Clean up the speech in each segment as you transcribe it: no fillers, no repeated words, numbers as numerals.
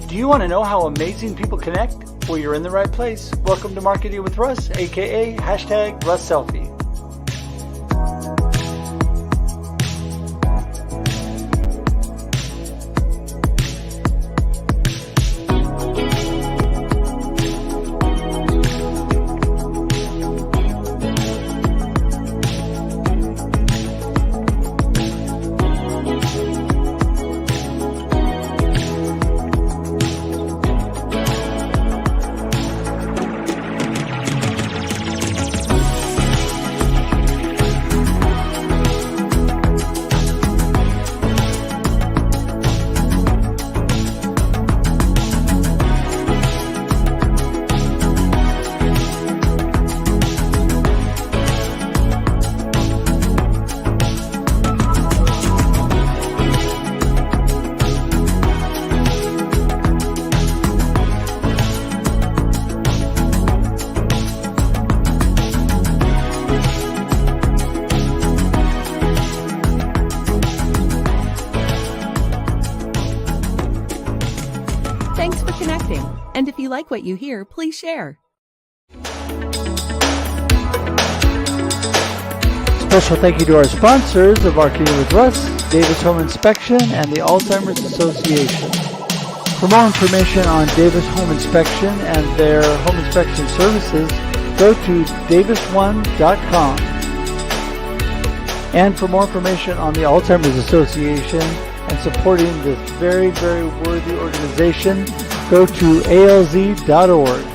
Do you want to know how amazing people connect? Well, you're in the right place. Welcome to Marketing with Russ, aka #RussSelfie. Thanks for connecting. And if you like what you hear, please share. Special thank you to our sponsors of Marketing with Russ, Davis Home Inspection, and the Alzheimer's Association. For more information on Davis Home Inspection and their home inspection services, go to davis1.com. And for more information on the Alzheimer's Association and supporting this very, very worthy organization, go to alz.org.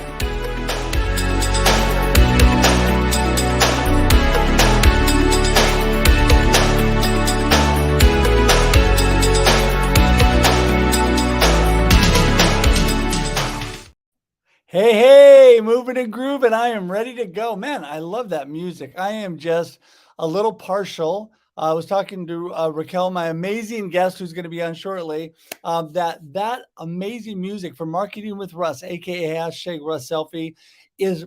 Hey, moving and grooving. I am ready to go. Man, I love that music. I am just a little partial. I was talking to Raquel, my amazing guest who's going to be on shortly, that amazing music for Marketing with Russ, aka #RussSelfie, is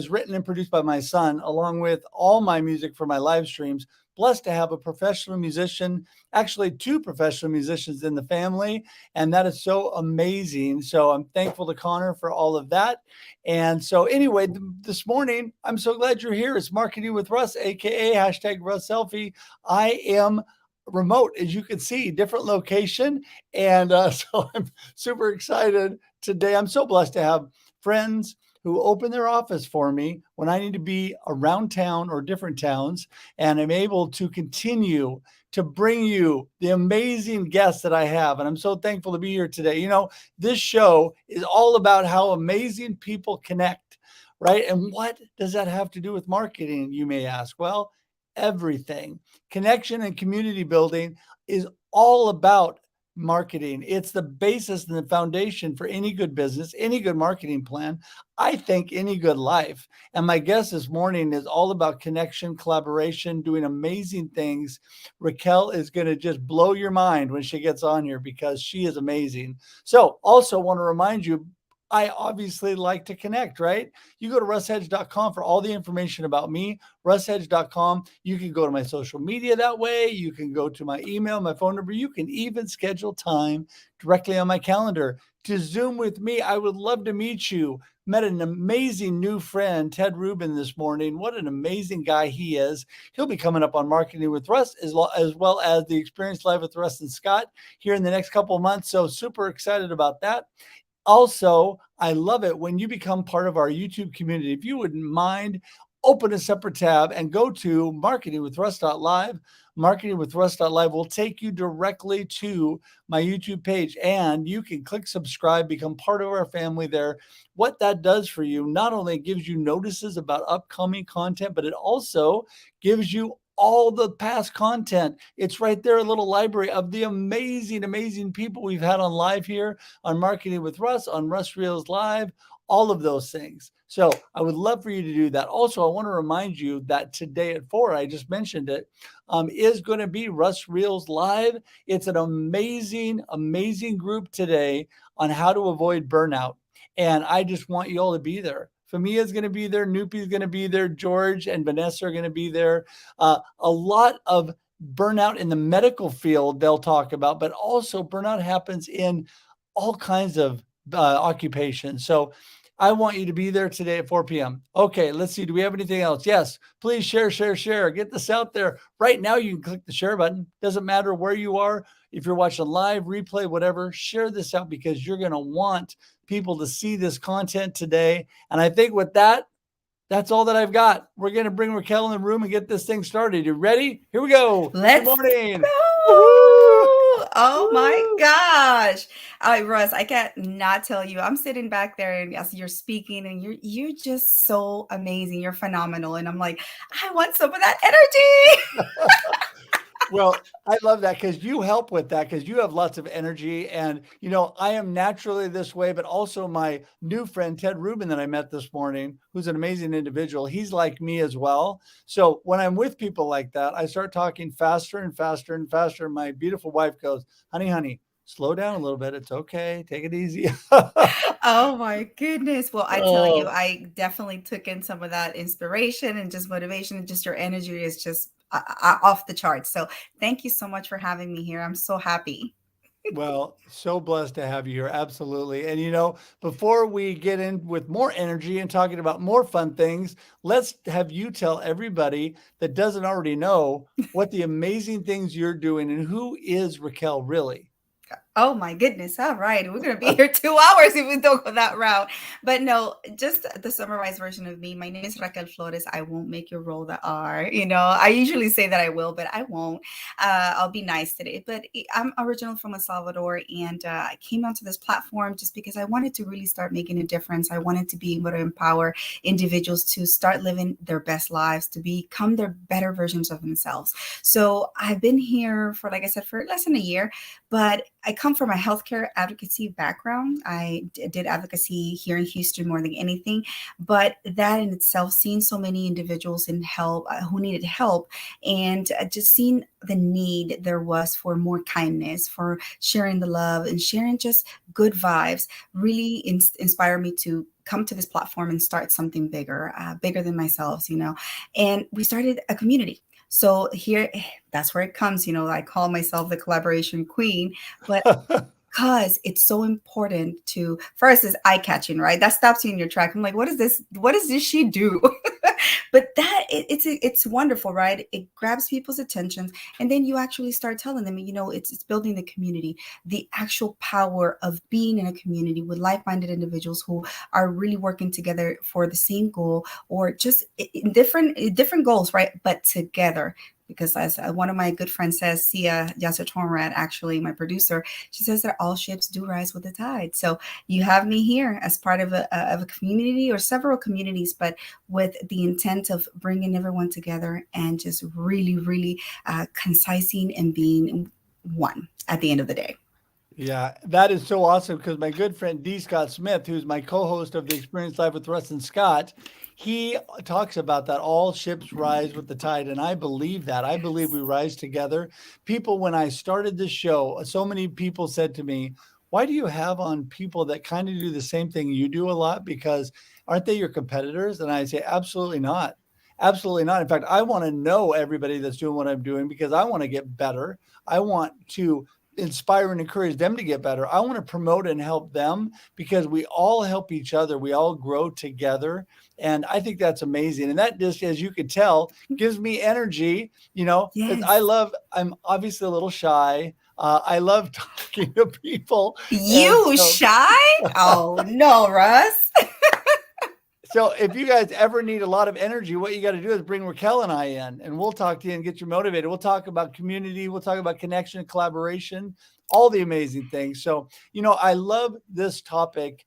written and produced by my son, along with all my music for my live streams. Blessed to have a professional musician, actually 2 professional musicians in the family, and that is so amazing. So I'm thankful to Connor for all of that. And so anyway, this morning, I'm so glad you're here. It's Marketing with Russ, aka #RussSelfie. I am remote, as you can see, different location. And so I'm super excited today. I'm so blessed to have friends who open their office for me when I need to be around town or different towns. And I'm able to continue to bring you the amazing guests that I have. And I'm so thankful to be here today. You know, this show is all about how amazing people connect, right? And what does that have to do with marketing, you may ask? Well, everything. Connection and community building is all about marketing. It's the basis and the foundation for any good business, any good marketing plan, I think any good life. And my guest this morning is all about connection, collaboration, doing amazing things. Raquel is going to just blow your mind when she gets on here because she is amazing. So also want to remind you, I obviously like to connect, right? You go to russhedge.com for all the information about me, russhedge.com. You can go to my social media that way. You can go to my email, my phone number. You can even schedule time directly on my calendar to Zoom with me. I would love to meet you. Met an amazing new friend, Ted Rubin, this morning. What an amazing guy he is. He'll be coming up on Marketing with Russ as well as the Experience Live with Russ and Scott here in the next couple of months. So super excited about that. Also, I love it when you become part of our YouTube community. If you wouldn't mind, open a separate tab and go to marketingwithruss.live. Marketingwithruss.live will take you directly to my YouTube page, and you can click subscribe, become part of our family there. What that does for you, not only gives you notices about upcoming content, but it also gives you all the past content. It's right there, a little library of the amazing, amazing people we've had on live here on Marketing with Russ, on Russ Reels Live, all of those things. So I would love for you to do that. Also, I want to remind you that today at 4, I just mentioned it, is going to be Russ Reels Live. It's an amazing, amazing group today on how to avoid burnout. And I just want you all to be there. Famia is going to be there. Nupi is going to be there. George and Vanessa are going to be there. A lot of burnout in the medical field they'll talk about, but also burnout happens in all kinds of occupations. So I want you to be there today at 4 p.m. Okay, let's see. Do we have anything else? Yes, please share, share, share. Get this out there. Right now, you can click the share button. Doesn't matter where you are. If you're watching live, replay, whatever, share this out because you're going to want people to see this content today. And I think with that, that's all that I've got. We're going to bring Raquel in the room and get this thing started. You ready? Here we go. Good Let's morning. go. Woohoo! Oh my Woo! gosh. Russ, I can't not tell you. I'm sitting back there and as you're speaking and you're just so amazing. You're phenomenal. And I'm like, I want some of that energy. Well, I love that because you help with that because you have lots of energy. And, I am naturally this way, but also my new friend, Ted Rubin, that I met this morning, who's an amazing individual. He's like me as well. So when I'm with people like that, I start talking faster and faster and faster. My beautiful wife goes, honey, slow down a little bit. It's okay. Take it easy. Oh my goodness. Well, I tell you, Oh, I definitely took in some of that inspiration and just motivation and just your energy is just off the charts. So thank you so much for having me here. I'm so happy. well, so blessed to have you here. Absolutely. And before we get in with more energy and talking about more fun things, let's have you tell everybody that doesn't already know what the amazing things you're doing and who is Raquel really? Oh my goodness. All right. We're going to be here 2 hours if we don't go that route. But no, just the summarized version of me. My name is Raquel Flores. I won't make you roll the R. I usually say that I will, but I won't. I'll be nice today. But I'm original from El Salvador and I came onto this platform just because I wanted to really start making a difference. I wanted to be able to empower individuals to start living their best lives, to become their better versions of themselves. So I've been here for, like I said, for less than a year, but I come from a healthcare advocacy background. I did advocacy here in Houston more than anything, but that in itself, seeing so many individuals in help who needed help, and just seeing the need there was for more kindness, for sharing the love and sharing just good vibes, really inspired me to come to this platform and start something bigger, bigger than myself, And we started a community. So here, that's where it comes. I call myself the collaboration queen, but because it's so important to first is eye catching, right? That stops you in your track. I'm like, what is this? What does this she do? But it's wonderful, right? It grabs people's attention, and then you actually start telling them, it's building the community, the actual power of being in a community with like-minded individuals who are really working together for the same goal, or just in different goals, right? But together. Because as one of my good friends says, Sia Yasser Tornrad, actually my producer, she says that all ships do rise with the tide. So you have me here as part of a community or several communities, but with the intent of bringing everyone together and just really, really concising and being one at the end of the day. Yeah, that is so awesome because my good friend D. Scott Smith, who's my co-host of the Experience Live with Russ and Scott, he talks about that all ships rise with the tide. And I believe that. I believe we Yes. rise together. People, when I started this show, so many people said to me, why do you have on people that kind of do the same thing you do a lot? Because aren't they your competitors? And I say, absolutely not. Absolutely not. In fact, I want to know everybody that's doing what I'm doing because I want to get better. I want to inspire and encourage them to get better. I want to promote and help them because we all help each other. We all grow together. And I think that's amazing. And that just, as you could tell, gives me energy, because Yes. I'm obviously a little shy. I love talking to people. And You shy? Oh no, Russ. so if you guys ever need a lot of energy, what you got to do is bring Raquel and I in, and we'll talk to you and get you motivated. We'll talk about community. We'll talk about connection, collaboration, all the amazing things. So, I love this topic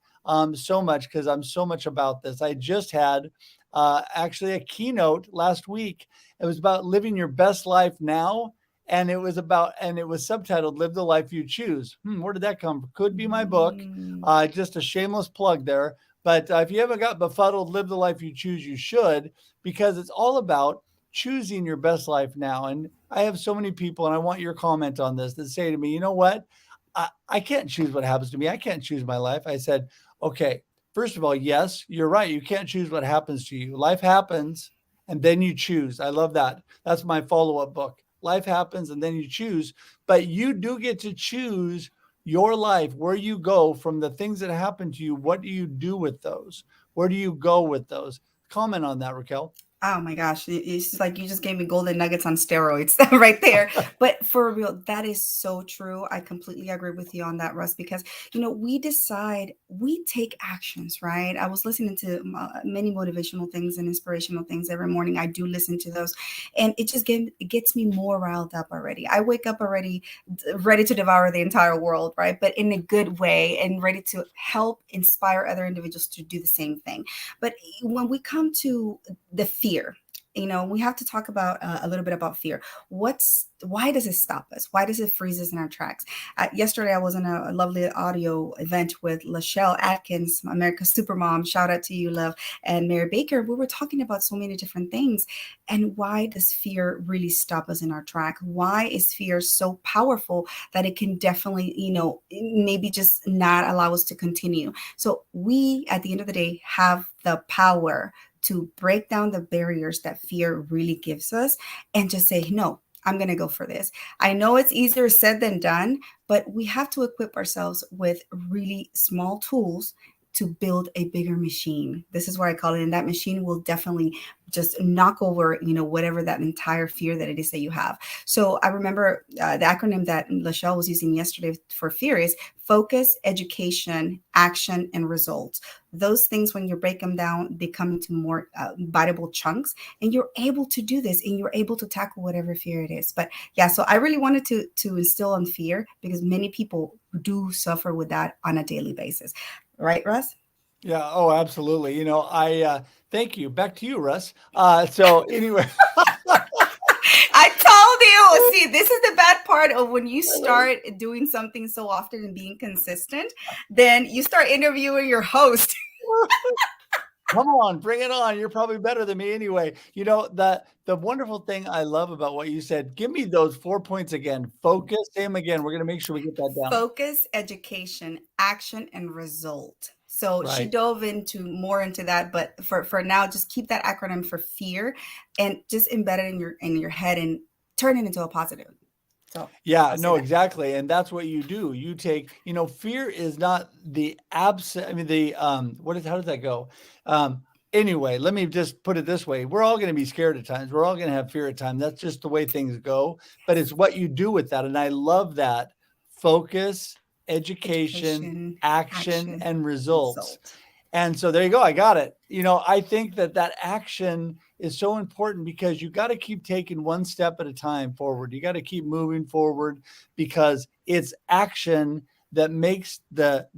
so much because I'm so much about this. I just had actually a keynote last week. It was about living your best life now. And it was subtitled "Live the Life You Choose." Where did that come from? Could be my book. Mm, Just a shameless plug there. But if you haven't got befuddled, live the life you choose, you should, because it's all about choosing your best life now. And I have so many people, and I want your comment on this, that say to me, you know what? I can't choose what happens to me. I can't choose my life. I said, okay, first of all, yes, you're right. You can't choose what happens to you. Life happens, and then you choose. I love that. That's my follow-up book. life happens and then you choose, but you do get to choose your life, where you go from the things that happen to you. What do you do with those? Where do you go with those? Comment on that, Raquel. Oh my gosh, it's just like you just gave me golden nuggets on steroids right there. But for real, that is so true. I completely agree with you on that, Russ, because we decide, we take actions, right? I was listening to many motivational things and inspirational things every morning. I do listen to those, and it gets me more riled up already. I wake up already ready to devour the entire world, right? But in a good way, and ready to help inspire other individuals to do the same thing. But when we come to the fear, we have to talk about a little bit about fear. Why does it stop us? Why does it freeze us in our tracks? Yesterday, I was in a lovely audio event with Lachelle Atkins, America's Supermom. Shout out to you, love, and Mary Baker. We were talking about so many different things. And why does fear really stop us in our track? Why is fear so powerful that it can definitely, maybe just not allow us to continue? So we, at the end of the day, have the power to break down the barriers that fear really gives us and just say, no, I'm going to go for this. I know it's easier said than done, but we have to equip ourselves with really small tools to build a bigger machine. This is what I call it. And that machine will definitely just knock over, whatever that entire fear that it is that you have. So I remember the acronym that Lachelle was using yesterday for fear is focus, education, action, and results. Those things, when you break them down, they come into more biteable chunks, and you're able to do this, and you're able to tackle whatever fear it is. But yeah, so I really wanted to instill on fear, because many people do suffer with that on a daily basis. Right, Russ? Yeah. Oh, absolutely. I thank you. Back to you, Russ. So anyway, I told you. See, this is the bad part of when you start doing something so often and being consistent, then you start interviewing your host. come on, bring it on. You're probably better than me anyway. The wonderful thing I love about what you said, give me those 4 points again. Focus, say them again. We're going to make sure we get that down. Focus, education, action, and result. So she Right. dove more into that, but for now, just keep that acronym for fear and just embed it in your head and turn it into a positive. So Yeah, I'll say no, that. exactly. And that's what you do. You take, fear is not the absent. I mean, how does that go? Anyway, let me just put it this way. We're all going to be scared at times. We're all going to have fear at times. That's just the way things go. But it's what you do with that. And I love that. Focus, education, Education, action, action, and results. result. And so there you go. I got it. I think that action is so important, because you got to keep taking one step at a time forward. You got to keep moving forward, because it's action that makes the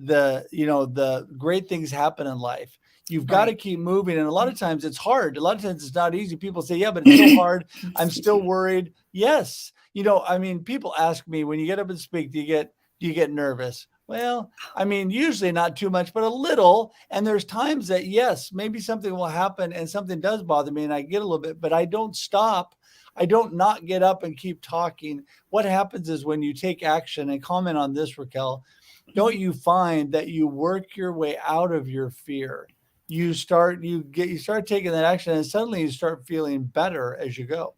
great things happen in life. You've got to Right. keep moving. And a lot of times it's hard. A lot of times it's not easy. People say, yeah, but it's so hard. I'm Excuse still me. worried. Yes. I mean, people ask me, when you get up and speak, do you get nervous? Well, I mean, usually not too much, but a little. And there's times that, yes, maybe something will happen and something does bother me and I get a little bit, but I don't stop. I don't not get up and keep talking. What happens is, when you take action, and comment on this, Raquel, don't Mhm. you find that you work your way out of your fear? You start taking that action, and suddenly you start feeling better as you go.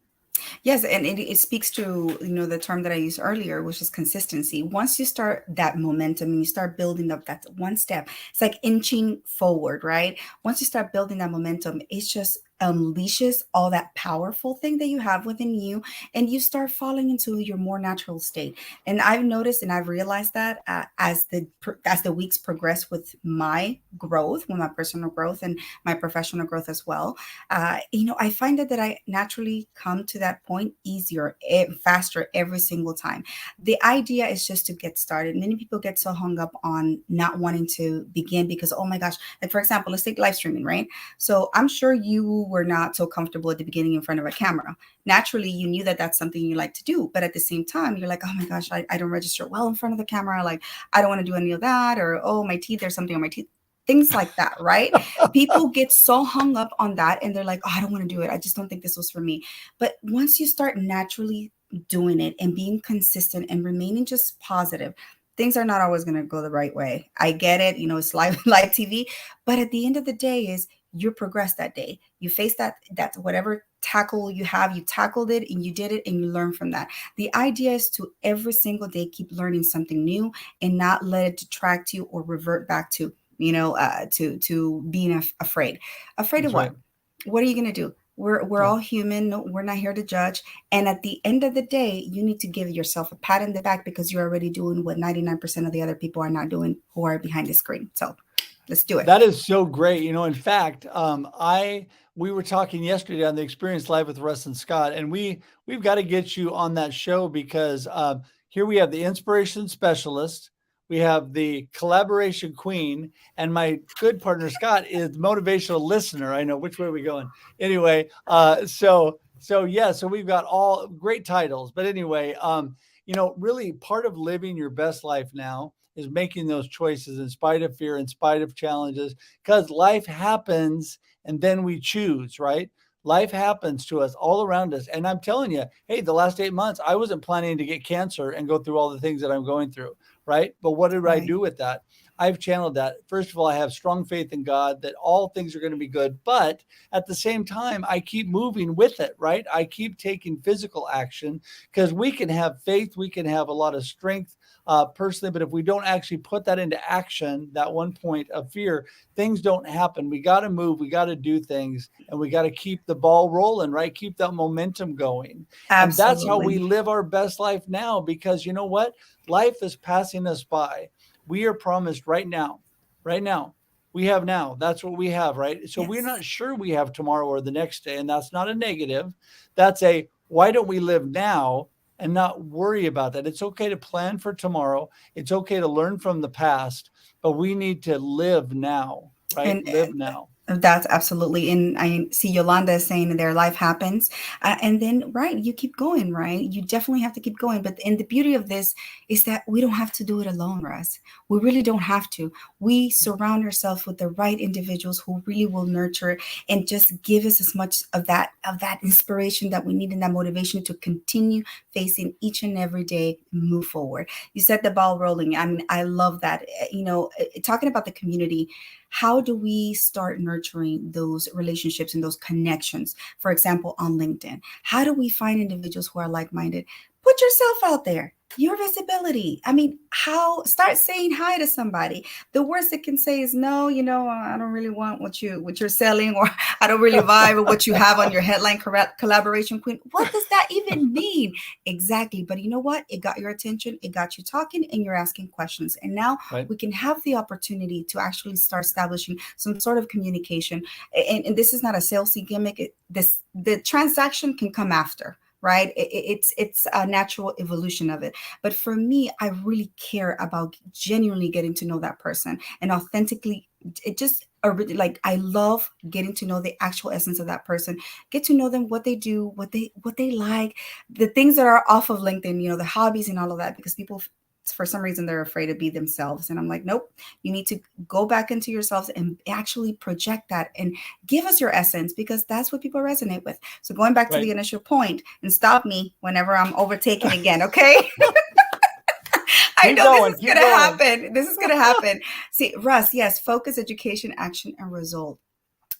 Yes, and it speaks to the term that I used earlier, which is consistency. Once you start that momentum and you start building up that one step, it's like inching forward, right? Once you start building that momentum, it just unleashes all that powerful thing that you have within you, and you start falling into your more natural state. And I've noticed and I've realized that as the weeks progress with my growth, with my personal growth and my professional growth as well, I find that I naturally come to that point easier, faster every single time. The idea is just to get started. Many people get so hung up on not wanting to begin because, oh my gosh, like for example, let's take live streaming, right? So I'm sure you were not so comfortable at the beginning in front of a camera. Naturally, you knew that that's something you like to do, but at the same time, you're like, oh my gosh, I don't register well in front of the camera. Like, I don't want to do any of that. Or, oh, my teeth, there's something on my teeth. Things like that, right? People get so hung up on that and they're like, oh, I don't want to do it. I just don't think this was for me. But once you start naturally doing it and being consistent and remaining just positive, things are not always going to go the right way. I get it. It's live TV. But at the end of the day is you progress that day. You face that whatever tackle you have, you tackled it and you did it and you learn from that. The idea is to every single day keep learning something new and not let it detract you or revert back to, to being afraid. Afraid of That's right. what are you going to do? We're Yeah. all human. No, we're not here to judge. And at the end of the day, you need to give yourself a pat in the back because you're already doing what 99% of the other people are not doing who are behind the screen. So let's do it. That is so great. In fact, I we were talking yesterday on the Experience Live with Russ and Scott, and we've got to get you on that show because here we have the inspiration specialist, we have the collaboration queen, and my good partner Scott is motivational listener. I know which way are we going. Anyway, so yeah, so we've got all great titles. But anyway, really part of living your best life now is making those choices in spite of fear, in spite of challenges, because life happens and then we choose, right? Life happens to us all around us. And I'm telling you, hey, the last 8 months, I wasn't planning to get cancer and go through all the things that I'm going through, right? But what did I Right. do with that? I've channeled that. First of all, I have strong faith in God that all things are going to be good. But at the same time, I keep moving with it, right? I keep taking physical action because we can have faith, we can have a lot of strength personally, but if we don't actually put that into action, that one point of fear, things don't happen. We got to move, we got to do things, and we got to keep the ball rolling, right? Keep that momentum going. And that's how we Absolutely. live our best life now, because you know what? Life is passing us by. We are promised right now. We have now. That's what we have, right? So we're Yes. not sure we have tomorrow or the next day. And that's not a negative. That's a why don't we live now and not worry about that? It's okay to plan for tomorrow. It's okay to learn from the past, but we need to live now, right? And Live now. that's absolutely. And I see Yolanda is saying their life happens. And then, right, you keep going, right? You definitely have to keep going. But and the beauty of this is that we don't have to do it alone, Russ. We really don't have to. We surround ourselves with the right individuals who really will nurture and just give us as much of that inspiration that we need and that motivation to continue facing each and every day, move forward. You said the ball rolling. I mean, I love that. Talking about the community, how do we start nurturing those relationships and those connections? For example, on LinkedIn, how do we find individuals who are like minded? Put yourself out there. Your visibility. I mean, how start saying hi to somebody. The worst it can say is no. I don't really want what you're selling, or I don't really vibe with what you have on your headline collaboration queen. What does that even mean? Exactly. But you know what? It got your attention. It got you talking, and you're asking questions. And now Right. we can have the opportunity to actually start establishing some sort of communication. And this is not a salesy gimmick. The transaction can come after, right? It's a natural evolution of it. But for me, I really care about genuinely getting to know that person and authentically. It just like I love getting to know the actual essence of that person. Get to know them, what they do, what they like, the things that are off of LinkedIn, the hobbies and all of that, because people, for some reason, they're afraid to be themselves. And I'm like, nope, you need to go back into yourselves and actually project that and give us your essence, because that's what people resonate with. So going back to Right. the initial point, and stop me whenever I'm overtaken again, okay? I Keep know this going. is Keep gonna going. happen. This is gonna happen. See, Russ, yes, focus, education, action, and result.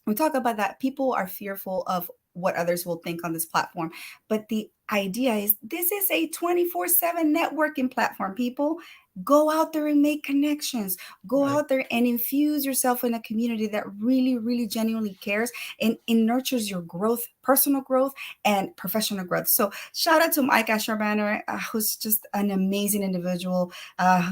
We talk about that people are fearful of what others will think on this platform, but the idea is this is a 24/7 networking platform. People, go out there and make connections. Go Right. out there and infuse yourself in a community that really, really genuinely cares and nurtures your growth, personal growth and professional growth. So shout out to Mike Asherbanner, who's just an amazing individual.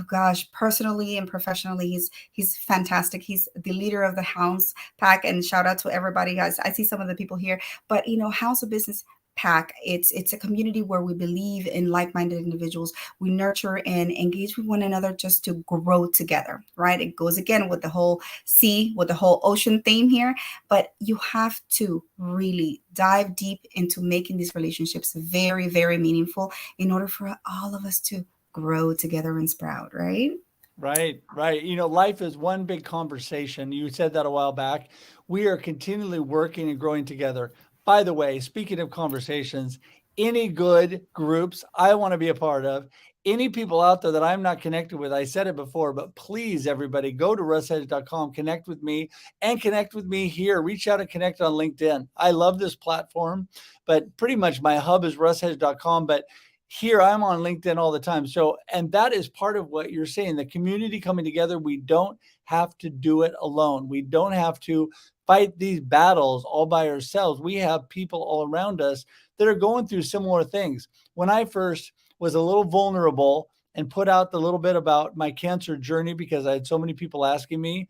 Gosh, personally and professionally, he's fantastic. He's the leader of the Hounds Pack, and shout out to everybody, guys. I see some of the people here, but House of Business Pack, it's a community where we believe in like-minded individuals. We nurture and engage with one another just to grow together, right? It goes again with the whole sea, with the whole ocean theme here, but you have to really dive deep into making these relationships very, very meaningful in order for all of us to grow together and sprout, right? Right, right. Life is one big conversation. You said that a while back. We are continually working and growing together. by the way, speaking of conversations, any good groups I want to be a part of, any people out there that I'm not connected with, I said it before, but please, everybody, go to russedge.com, connect with me, and connect with me here. Reach out and connect on LinkedIn. I love this platform, but pretty much my hub is russedge.com. But here I'm on LinkedIn all the time. So, and that is part of what you're saying, the community coming together. We don't have to do it alone. We don't have to fight these battles all by ourselves. We have people all around us that are going through similar things. When I first was a little vulnerable and put out the little bit about my cancer journey, because I had so many people asking me,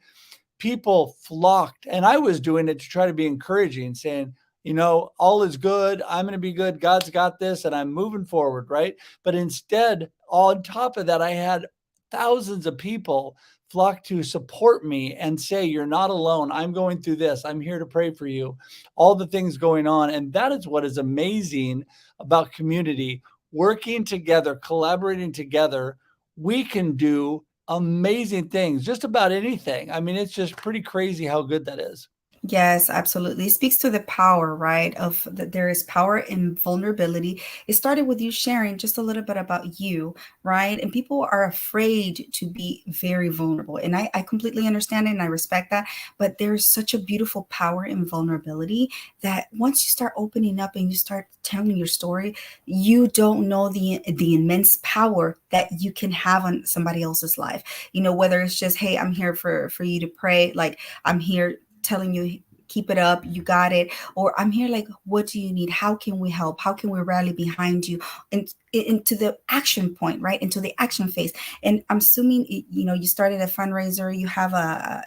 people flocked, and I was doing it to try to be encouraging, saying, all is good. I'm going to be good. God's got this, and I'm moving forward. Right. But instead, on top of that, I had thousands of people flock to support me and say, you're not alone. I'm going through this. I'm here to pray for you. All the things going on. And that is what is amazing about community, working together, collaborating together. We can do amazing things, just about anything. I mean, it's just pretty crazy how good that is. Yes, absolutely. It speaks to the power, right? Of that there is power in vulnerability. It started with you sharing just a little bit about you, right? And people are afraid to be very vulnerable. And I completely understand it and I respect that. But there's such a beautiful power in vulnerability that once you start opening up and you start telling your story, you don't know the immense power that you can have on somebody else's life. Whether it's just, hey, I'm here for you to pray, like I'm here telling you, keep it up, you got it, or I'm here, like, what do you need, how can we help, how can we rally behind you, and into the action point, right, into the action phase. And I'm assuming you started a fundraiser, you have a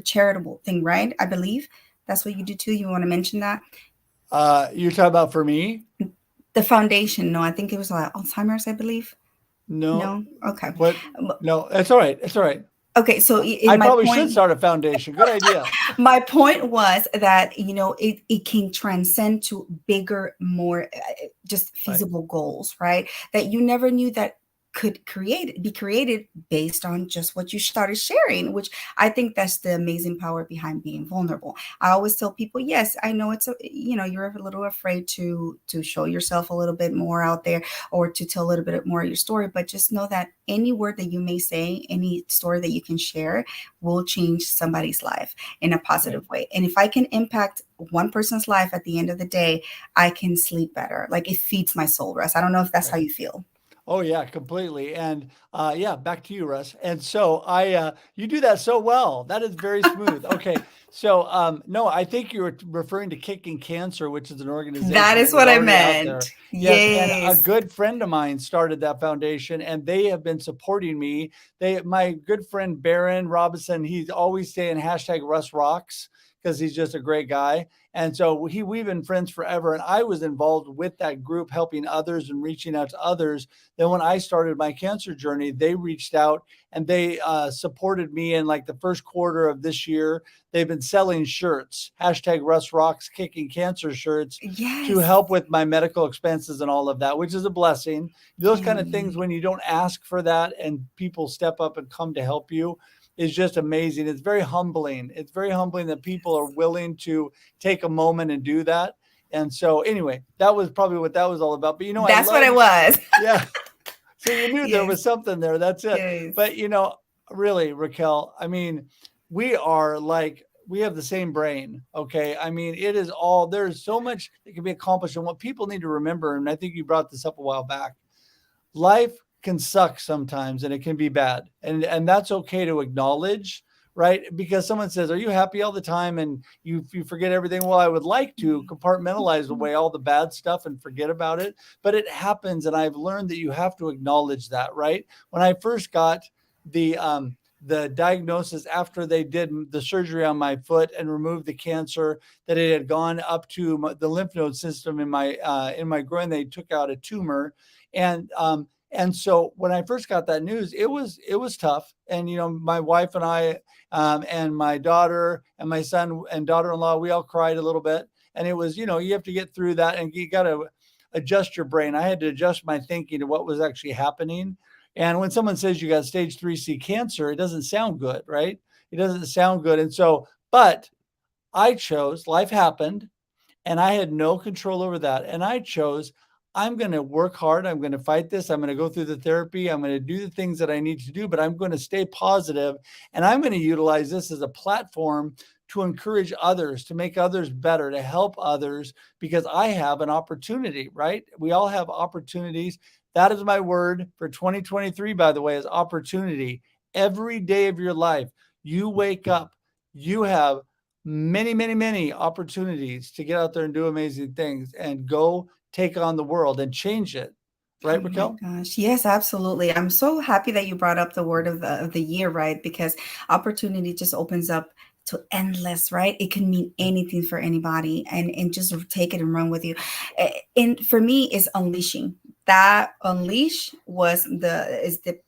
charitable thing, right? I believe that's what you do too. You want to mention that? You're talking about for me? The foundation? No, I think it was Alzheimer's, I believe. No. No. Okay. What? No, it's all right. It's all right. Okay, so I probably should start a foundation. Good idea. My point was that it can transcend to bigger, more just feasible goals, right? That you never knew that could be created based on just what you started sharing, which I think that's the amazing power behind being vulnerable. I always tell people, yes, I know you're a little afraid to show yourself a little bit more out there or to tell a little bit more of your story, but just know that any word that you may say, any story that you can share will change somebody's life in a positive way. And if I can impact one person's life at the end of the day, I can sleep better. Like, it feeds my soul, Russ. I don't know if that's how you feel. Oh yeah, completely. And yeah, back to you, Russ. And so you do that so well. That is very smooth. Okay. So no, I think you were referring to Kicking Cancer, which is an organization that is what I meant. Out there. Yes. And a good friend of mine started that foundation, and they have been supporting me. My good friend Baron Robinson, he's always saying #RussRocks because he's just a great guy. And so we've been friends forever. And I was involved with that group, helping others and reaching out to others. Then when I started my cancer journey, they reached out and they supported me in like the first quarter of this year. They've been selling shirts, #RussRocks Kicking Cancer shirts, to help with my medical expenses and all of that, which is a blessing. Those kind of things, when you don't ask for that and people step up and come to help you, is just amazing. It's very humbling. It's very humbling that people are willing to take a moment and do that. And so anyway, that was probably what that was all about. But that's what it was. Yeah. So you knew there was something there. That's it. Yes. But really, Raquel, I mean, we have the same brain. Okay. I mean, there's so much that can be accomplished. And what people need to remember, and I think you brought this up a while back, life can suck sometimes and it can be bad. And that's okay to acknowledge, right? Because someone says, are you happy all the time? And you forget everything. Well, I would like to compartmentalize away all the bad stuff and forget about it, but it happens. And I've learned that you have to acknowledge that, right? When I first got the diagnosis after they did the surgery on my foot and removed the cancer, that it had gone up to the lymph node system in my groin, they took out a tumor. And so when I first got that news, it was tough. And, my wife and I, and my daughter and my son and daughter-in-law, we all cried a little bit. And it was, you have to get through that, and you got to adjust your brain. I had to adjust my thinking to what was actually happening. And when someone says you got stage 3C cancer, it doesn't sound good, right? It doesn't sound good. And so, but I chose, life happened. And I had no control over that. And I chose, I'm going to work hard. I'm going to fight this. I'm going to go through the therapy. I'm going to do the things that I need to do, but I'm going to stay positive, and I'm going to utilize this as a platform to encourage others, to make others better, to help others, because I have an opportunity, right? We all have opportunities. That is my word for 2023, by the way, is opportunity. Every day of your life, you wake up, you have many, many, many opportunities to get out there and do amazing things and go take on the world and change it. Oh Right, my Raquel? gosh. Yes, absolutely. I'm so happy that you brought up the word of the year, right? Because opportunity just opens up to endless, right? It can mean anything for anybody, and just take it and run with you. And for me is unleashing. That unleash was the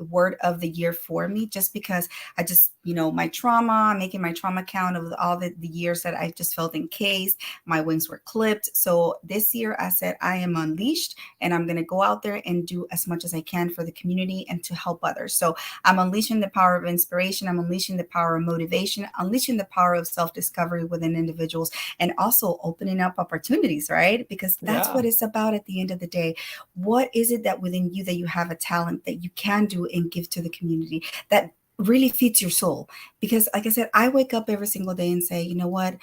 word of the year for me, just because I just, my trauma, making my trauma count of all the years that I just felt encased, my wings were clipped. So this year I said, I am unleashed, and I'm going to go out there and do as much as I can for the community and to help others. So I'm unleashing the power of inspiration. I'm unleashing the power of motivation, unleashing the power of self-discovery within individuals, and also opening up opportunities, right? Because that's Yeah. what it's about at the end of the day. What is it that within you that you have a talent that you can do and give to the community that really feeds your soul? Because like I said, I wake up every single day and say, you know what,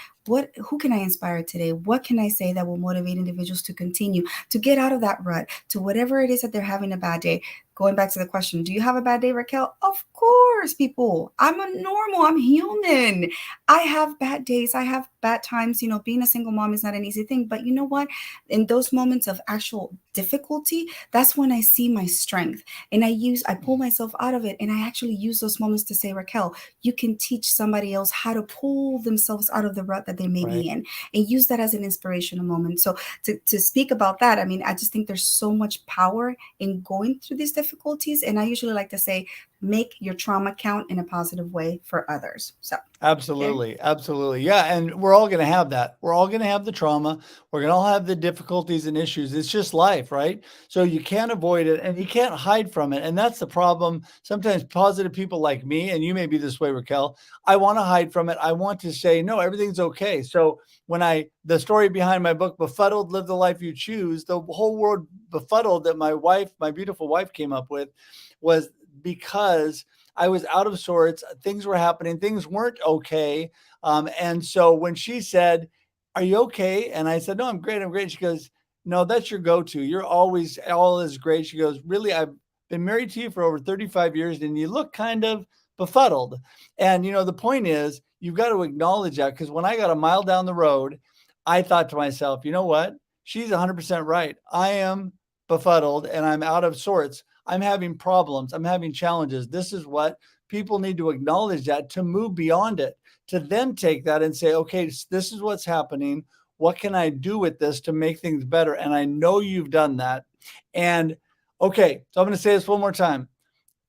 who can I inspire today? What can I say that will motivate individuals to continue to get out of that rut, to whatever it is that they're having a bad day? Going back to the question, do you have a bad day, Raquel? Of course, people. I'm a normal, I'm human. I have bad days. I have bad times. Being a single mom is not an easy thing. But you know what? In those moments of actual difficulty, that's when I see my strength. And I pull myself out of it. And I actually use those moments to say, Raquel, you can teach somebody else how to pull themselves out of the rut that they may Right. be in, and use that as an inspirational moment. So to speak about that, I mean, I just think there's so much power in going through these difficulties. And I usually like to say, make your trauma count in a positive way for others. So there. Absolutely. Absolutely. Yeah. And we're all going to have that. We're all going to have the trauma. We're going to all have the difficulties and issues. It's just life, right? So you can't avoid it and you can't hide from it. And that's the problem. Sometimes positive people like me, and you may be this way, Raquel, I want to hide from it. I want to say, no, everything's okay. So the story behind my book, Befuddled, Live the Life You Choose, the whole word befuddled that my beautiful wife came up with was because I was out of sorts. Things were happening. Things weren't okay. And so when she said, "Are you okay?" And I said, "No, I'm great. I'm great." She goes, "No, that's your go-to. You're always all is great." She goes, "Really, I've been married to you for over 35 years and you look kind of befuddled." And the point is, you've got to acknowledge that, because when I got a mile down the road, I thought to myself, you know what? She's 100% right. I am befuddled and I'm out of sorts. I'm having problems. I'm having challenges. This is what people need to acknowledge, that to move beyond it, to then take that and say, okay, this is what's happening. What can I do with this to make things better? And I know you've done that. And okay, so I'm going to say this one more time.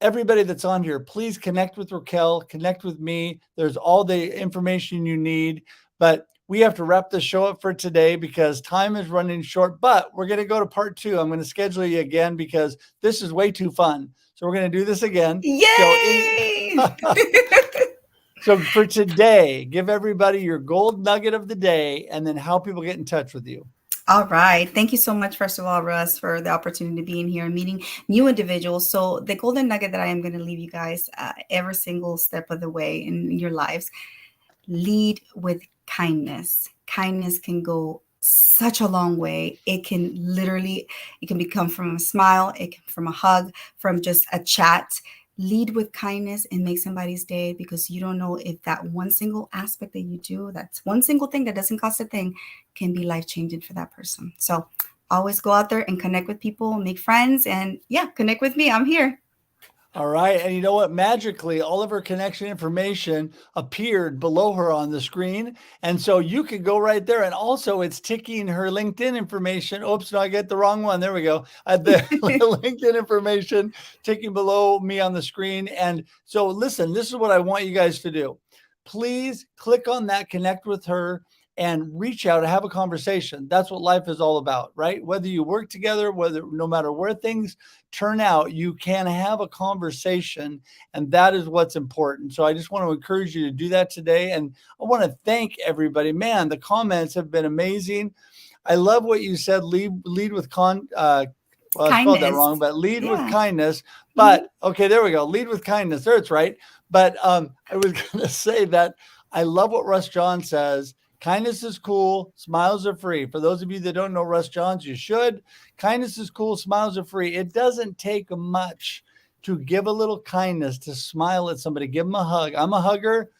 Everybody that's on here, please connect with Raquel, connect with me. There's all the information you need, but we have to wrap the show up for today because time is running short, but we're going to go to part 2. I'm going to schedule you again because this is way too fun. So we're going to do this again. Yay! So for today, give everybody your gold nugget of the day and then how people get in touch with you. All right. Thank you so much, first of all, Russ, for the opportunity to be in here and meeting new individuals. So the golden nugget that I am going to leave you guys every single step of the way in your lives: lead with kindness. Kindness can go such a long way. It can become from a smile, it can from a hug, from just a chat. Lead with kindness and make somebody's day, because you don't know if that one single aspect that you do, that's one single thing that doesn't cost a thing, can be life-changing for that person. So always go out there and connect with people, make friends, and connect with me. I'm here. All right. And you know what? Magically, all of her connection information appeared below her on the screen. And so you could go right there. And also, it's ticking her LinkedIn information. Oops, no, I get the wrong one. There we go. The LinkedIn information ticking below me on the screen. And so, listen, this is what I want you guys to do. Please click on that, connect with her, and reach out and have a conversation. That's what life is all about, right? Whether you work together, no matter where things turn out, you can have a conversation, and that is what's important. So I just want to encourage you to do that today. And I want to thank everybody. Man, the comments have been amazing. I love what you said. Lead with well, I spelled that wrong, but lead with kindness. But okay, there we go. Lead with kindness. There, it's right. But I was going to say that I love what Russ John says. Kindness is cool. Smiles are free. For those of you that don't know Russ Johns, you should. Kindness is cool. Smiles are free. It doesn't take much to give a little kindness, to smile at somebody, give them a hug. I'm a hugger.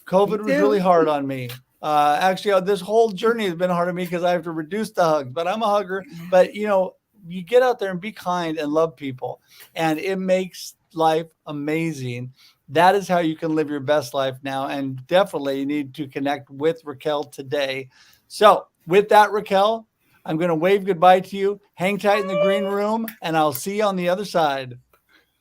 COVID was really hard on me. Actually, this whole journey has been hard on me because I have to reduce the hugs, but I'm a hugger. But, you get out there and be kind and love people, and it makes life amazing. That is how you can live your best life now. And definitely you need to connect with Raquel today. So with that, Raquel, I'm going to wave goodbye to you. Hang tight in the green room, and I'll see you on the other side.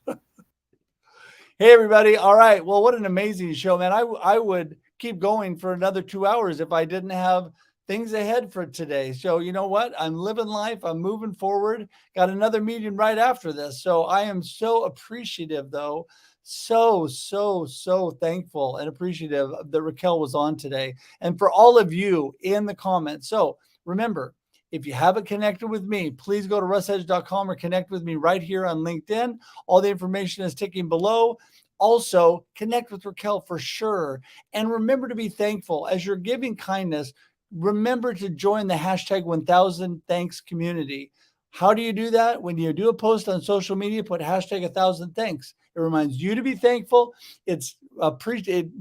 Hey, everybody. All right. Well, what an amazing show, man. I would keep going for another 2 hours if I didn't have things ahead for today. So you know what? I'm living life. I'm moving forward. Got another meeting right after this. So I am so appreciative, though. So thankful and appreciative that Raquel was on today, and for all of you in the comments. So remember, if you haven't connected with me, please go to russedge.com or connect with me right here on LinkedIn. All the information is ticking below. Also, connect with Raquel for sure. And remember to be thankful. As you're giving kindness, remember to join the hashtag 1000 thanks community. How do you do that? When you do a post on social media, put hashtag 1000 thanks. It reminds you to be thankful. It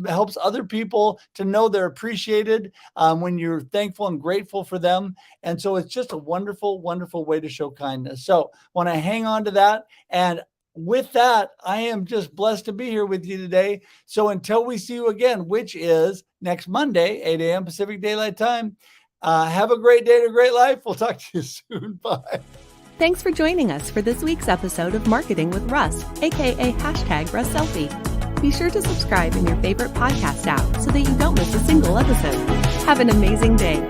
helps other people to know they're appreciated when you're thankful and grateful for them. And so it's just a wonderful, wonderful way to show kindness. So want to hang on to that. And with that, I am just blessed to be here with you today. So until we see you again, which is next Monday, 8 a.m. Pacific Daylight Time, have a great day and a great life. We'll talk to you soon. Bye. Thanks for joining us for this week's episode of Marketing with Russ, aka hashtag Russ Selfie. Be sure to subscribe in your favorite podcast app so that you don't miss a single episode. Have an amazing day.